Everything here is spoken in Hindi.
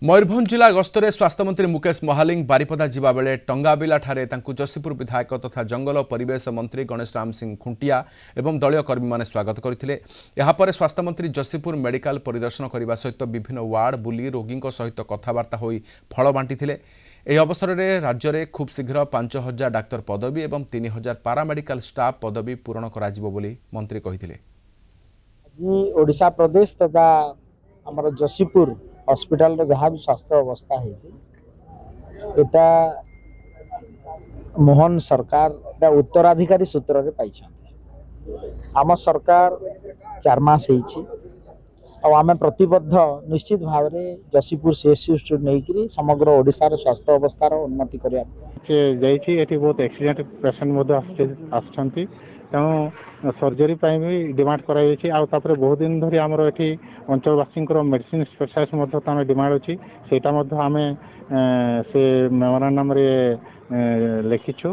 मयूरभंज जिला गस्तरे स्वास्थ्य मंत्री मुकेश महालिंग बारिपदा जिबा बेले टंगाबिला ठारे तांकु जसीपुर विधायक तथा जंगल और परिवेश मंत्री गणेश राम सिंह खुंटिया एवं दलीय कर्मी माने स्वागत करथिले। एहा परे स्वास्थ्य मंत्री जसीपुर मेडिकल परिदर्शन करने सहित विभिन्न वार्ड बुली रोगी सहित कथबार्ता होई फल बांटिथिले। एही अवसर में राज्य में खूब शीघ्र 5000 डाक्तर पदवी और 3000 पारामेडिकल स्टाफ पदवी पूरण कराजिबो बोली मंत्री कहिथिले। ओडिशा प्रदेश तथा आमर जसीपुर हॉस्पिटल जहाँ भी स्वास्थ्य अवस्था है मोहन सरकार उत्तराधिकारी सूत्र रे पाई आम सरकार 4 मास आम प्रतिबद्ध निश्चित भाव में जसीपुर सीएचसी नहीं समग्र ओडिशा रे स्वास्थ्य अवस्थार उन्नति करती बहुत एक्सीडेंट पेसेंट तेणु सर्जरी भी डिमांड कर बहुत दिन धरी आमर ये अंचलवासी मेडिसिन स्पेशलिस्ट डिमांड अच्छी से मेमोरांडम लिखिछु।